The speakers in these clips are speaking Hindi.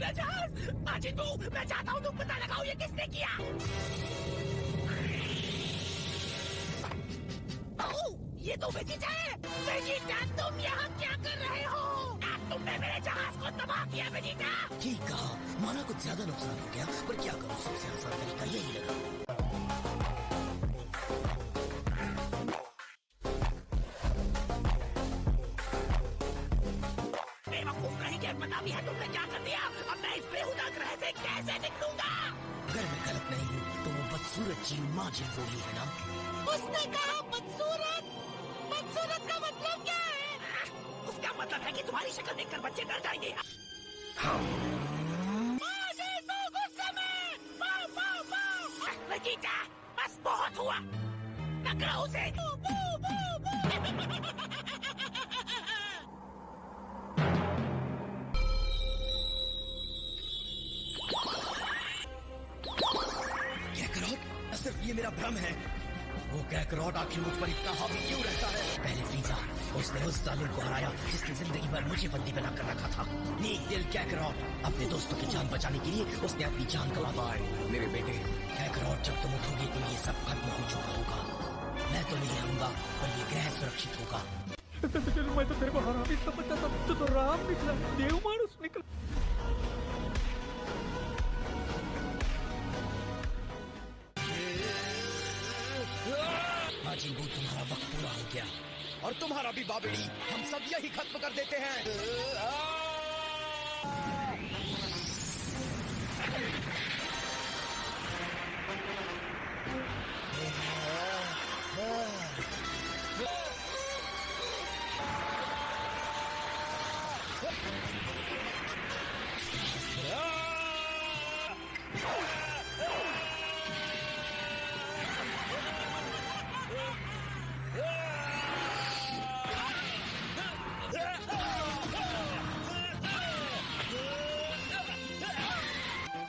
मेरा जहाज। माजिद बू, मैं चाहता हूँ तुम पता लगाओ ये किसने किया। ये तो वेजिटा है। वेजिटा, तुम यहाँ क्या कर रहे हो? तुमने मेरे जहाज को तबाह किया वेजिटा। ठीक कहा, माना कुछ ज्यादा नुकसान हो गया, पर क्या करूँ, सबसे आसान तरीका यही लगा। बेवकूफ नहीं के पता भी है तुमने क्या कर दिया। अब मैं इस बेहुदा ग्रह से कैसे निकलूंगा? अगर मैं गलत नहीं हूँ तो वो बदसूरत चील माजिद बू ही है ना? उसने कहा बदसूरत। बदसूरत का मतलब क्या है? उसका मतलब है कि तुम्हारी शक्ल देखकर बच्चे डर जाएंगे। वेजिटा, बस बहुत हुआ। टकराओ उसे। सिर्फ ये मेरा भ्रम है। वो कैकरॉट आखिर मुझ पर इतना हावी क्यों रहता है? पहले फ्रीजा, उसने उस जालिम को हराया जिसने जिंदगी भर मुझे बंदी बनाकर रखा था। नेक दिल कैकरॉट, अपने दोस्तों की जान बचाने के लिए उसने अपनी जान गंवा दी। मेरे बेटे कैकरॉट, जब तुम उठोगे तो ये सब खत्म हो चुका होगा। मैं तो नहीं आऊंगा, पर ये ग्रह सुरक्षित होगा। मैं तो तेरे को हरामी समझता था, तो राम निकला, देव मानुस निकला। माजिद बू, तुम्हारा वक्त पूरा हो गया और तुम्हारा भी बाबेड़ी। हम सब यही खत्म कर देते हैं।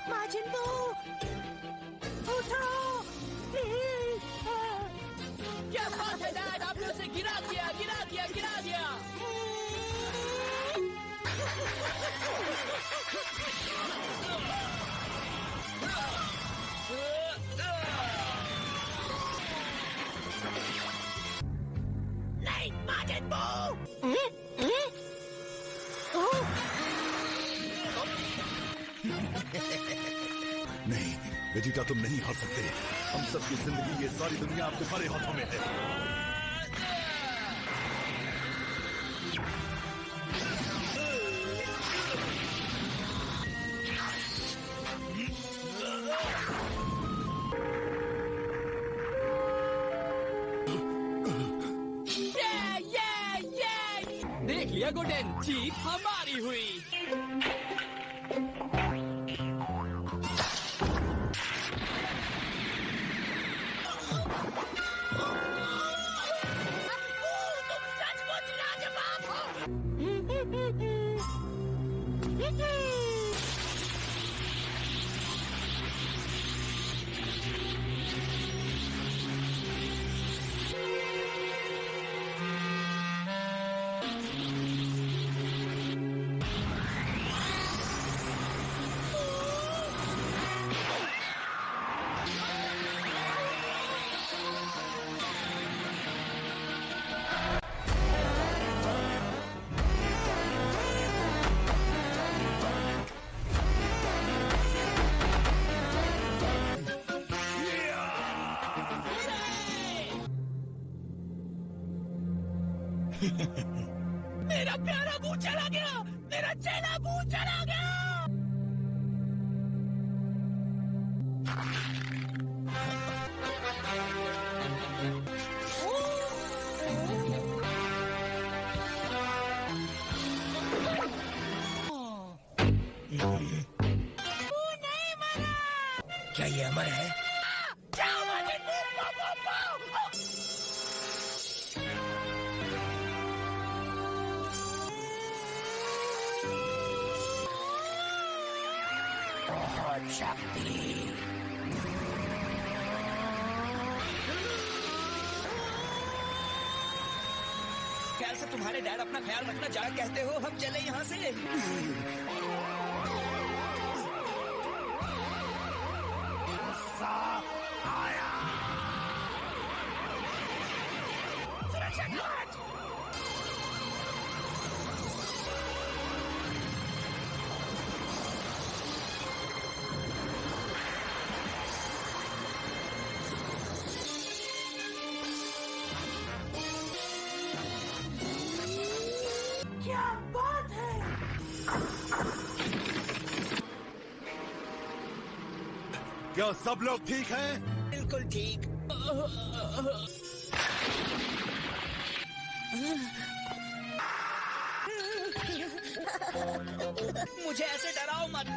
माजिद बू, उठो प्लीज। क्या बात है डैड, आपने उसे गिरा दिया। नहीं माजिद बू। नहीं वेजिटा, तुम नहीं हार सकते। हम सबकी जिंदगी, ये सारी दुनिया अब तुम्हारे हाथों में है। देख लिया गोल्डन, जीत हमारी हुई। तुम सचमुच लाजवाब हो। मेरा प्यारा बू चला गया, मेरा चेला बू चला गया। बू नहीं मरा। क्या ये अमर है? जाओ माजिद बू, बू। शक्ति। ख्याल से तुम्हारे डैड अपना ख्याल रखना, जा कहते हो हम चले यहाँ से। क्या सब लोग ठीक हैं? बिल्कुल ठीक। मुझे ऐसे डराओ मत।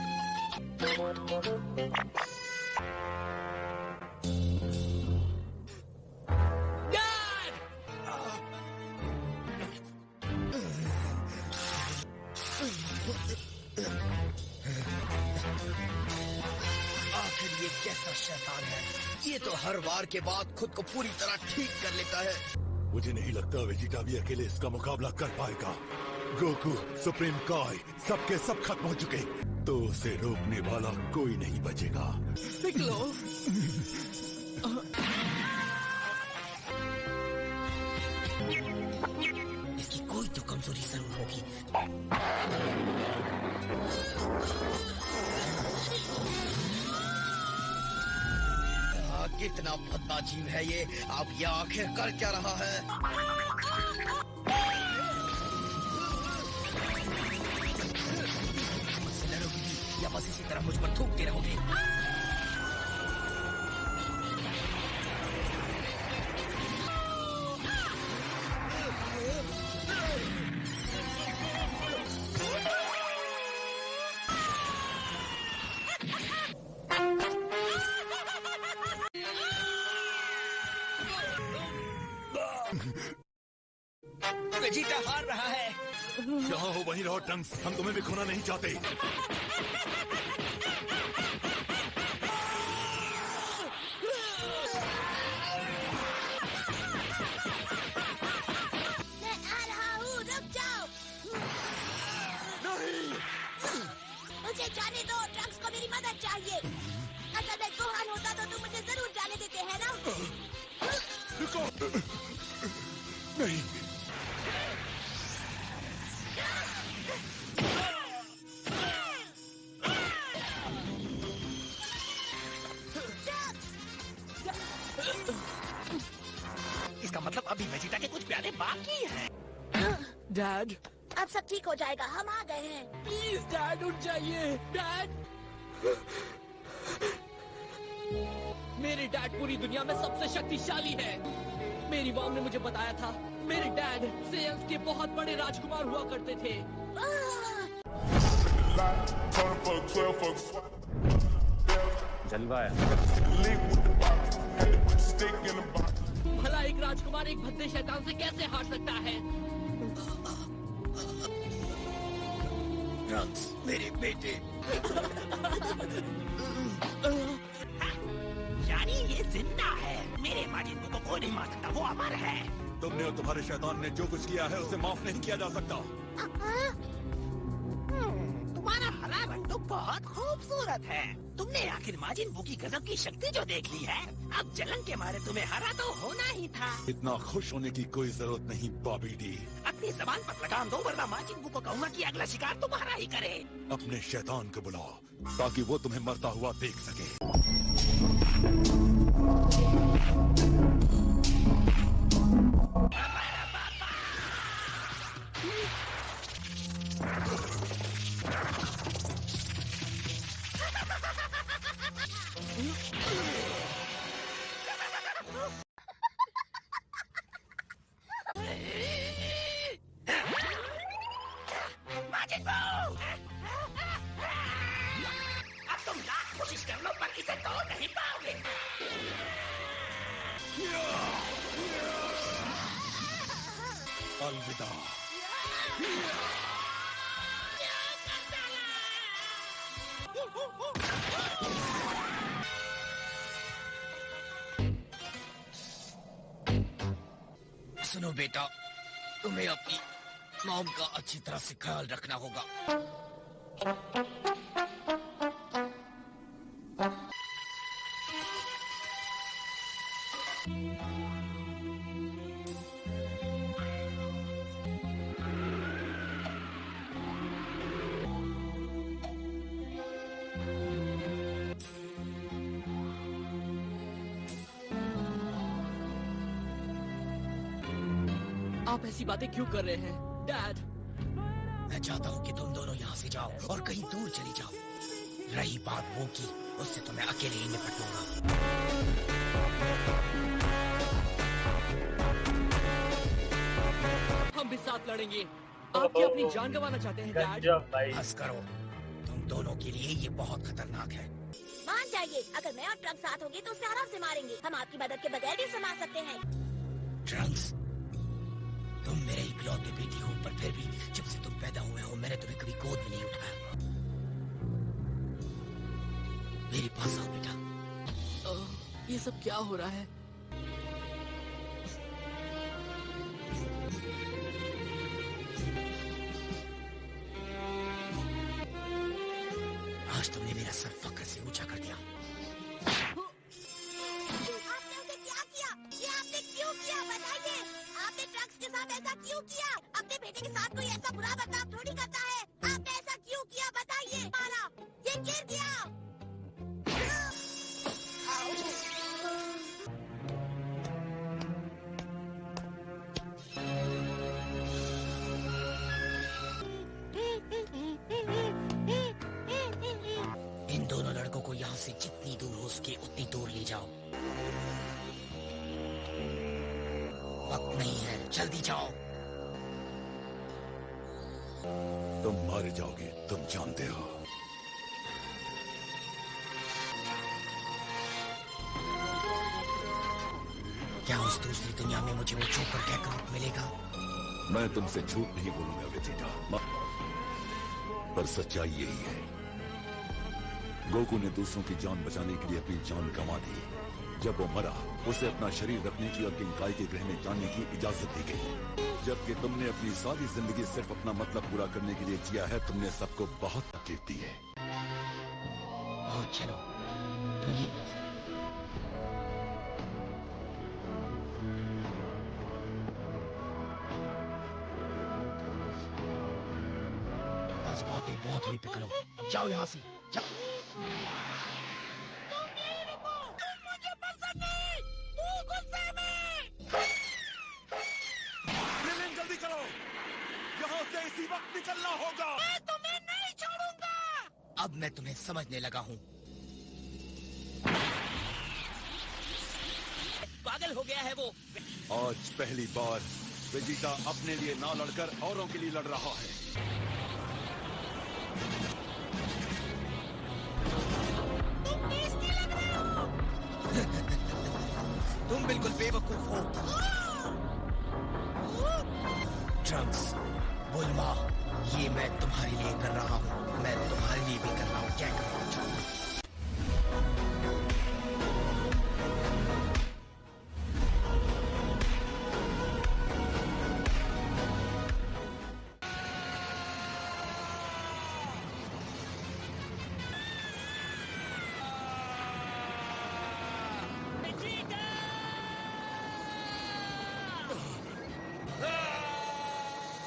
आखिर ये कैसा शैतान है? ये तो हर वार के बाद खुद को पूरी तरह ठीक कर लेता है। मुझे नहीं लगता वेजिटा भी अकेले इसका मुकाबला कर पाएगा। गोकू, सुप्रीम काय, सबके सब खत्म हो चुके, तो उसे रोकने वाला कोई नहीं बचेगा। पिक्लो, इसकी कोई तो कमजोरी जरूर होगी। कितना भद्दा जीव है ये। अब ये आखिर कर क्या रहा है? मुझसे लड़ोगी या बस इसी तरह मुझ पर थूकते रहोगे? वेजिटा हार रहा है। जहाँ हो वहीं रहो ट्रंक्स, हम तुम्हें भी खोना नहीं चाहते। मैं आ रहा हूँ, रुक जाओ। नहीं, मुझे जाने दो, ट्रंक्स को मेरी मदद चाहिए। अगर मैं गोहान होता तो तुम मुझे जरूर जाने देते हैं ना? रुको। नहीं, इसका मतलब अभी वेजिटा के कुछ प्यारे बाकी हैं। डैड, अब सब ठीक हो जाएगा, हम आ गए हैं। प्लीज डैड उठ जाइए। डैड, मेरे डैड पूरी दुनिया में सबसे शक्तिशाली है। मेरी मॉम ने मुझे बताया था, मेरे डैड सेल्स के बहुत बड़े राजकुमार हुआ करते थे। जलवा है। भला एक राजकुमार एक भद्दे शैतान से कैसे हार सकता है? ट्रंक्स, मेरे बेटे। यानी ये जिंदा है। मेरे माजिद को कोई नहीं मार सकता, वो अमर है। तुमने और तुम्हारे शैतान ने जो कुछ किया है उसे माफ नहीं किया जा सकता। तुम्हारा हरा रंग तो बहुत खूबसूरत है। तुमने आखिर माजिद बू की गजब की शक्ति जो देख ली है। अब जलन के मारे तुम्हें हरा तो होना ही था। इतना खुश होने की कोई जरूरत नहीं बॉबी डी। अपनी जबान पर लगाम दो, वरना माजिद बू को कहूँगा कि अगला शिकार तुम्हारा ही करे। अपने शैतान को बुलाओ ताकि वो तुम्हें मरता हुआ देख सके। माजिद बू! अब तुम लाख कोशिश कर लो पर इसे तोड़ नहीं पाओगे। अलविदा। सुनो बेटा, तुम्हें अपनी मॉम का अच्छी तरह से ख्याल रखना होगा। आप ऐसी बातें क्यों कर रहे हैं डैड? मैं चाहता हूँ कि तुम दोनों यहाँ से जाओ और कहीं दूर चली जाओ। रही बात वो की, उससे तो मैं अकेले ही निपटूंगा। हम भी साथ लड़ेंगे। आप क्या अपनी जान गंवाना चाहते हैं डैड? गजब भाई। बस करो, तुम दोनों के लिए ये बहुत खतरनाक है। मान जाइए, अगर मैं और ट्रंक साथ होंगे तो उसे आराम से मारेंगे। हम आपकी मदद के बगैर भी संभाल सकते हैं। ट्रंक्स, तुम मेरे इकलौते बेटी हो, पर फिर भी जब से तुम पैदा हुए हो मैंने तुम्हें कभी गोद में नहीं उठाया। मेरे पास आओ बेटा। ये सब क्या हो रहा है? आज तुमने मेरा सर फक्र से ऊंचा कर दिया। आपने उसे क्या किया? ये आपने क्यों किया? बताइए, आपने ट्रक्स के साथ ऐसा क्यों किया? अपने बेटे के साथ कोई ऐसा बुरा बर्ताव थोड़ी करता है। आपने ऐसा क्यों किया? बताइए। मारा, ये गिर गया। इन दोनों लड़कों को यहाँ से जितनी दूर हो सके उतनी दूर ले जाओ। वक्त नहीं है, जल्दी जाओ। तुम मारे जाओगे, तुम जानते हो। क्या उस दूसरी दुनिया में मुझे वो चोकर कैकरोट मिलेगा? मैं तुमसे झूठ नहीं बोलूंगा वेजिटा, पर सच्चाई यही है। गोकू ने दूसरों की जान बचाने के लिए अपनी जान गंवा दी। जब वो मरा, उसे अपना शरीर रखने की और किंकाई के ग्रह में जाने की इजाजत दी गई। जबकि तुमने अपनी सारी जिंदगी सिर्फ अपना मतलब पूरा करने के लिए जिया है। तुमने सबको बहुत तकलीफ दी है। चलो। बस बहुत हुई पिकलो, जाओ यहाँ से, जाओ। मुझे पसंद नहीं, तू गुस्से में। जल्दी करो, यहाँ से इसी वक्त निकलना होगा। मैं तुम्हें नहीं छोड़ूंगा। अब मैं तुम्हें समझने लगा हूँ। पागल हो गया है वो। आज पहली बार वेजिटा अपने लिए ना लड़कर औरों के लिए लड़ रहा है। तुम टेस्टी लग रहे हो। तुम बिल्कुल बेवकूफ हो। ट्रंक्स, बुल्मा, ये मैं तुम्हारे लिए कर रहा हूँ। मैं तुम्हारे लिए भी कर रहा हूँ। क्या कर रहा हूँ?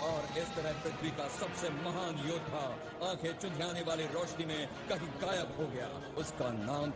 और इस तरह पृथ्वी का सबसे महान योद्धा आंखें चुंधियाने वाली रोशनी में कहीं गायब हो गया। उसका नाम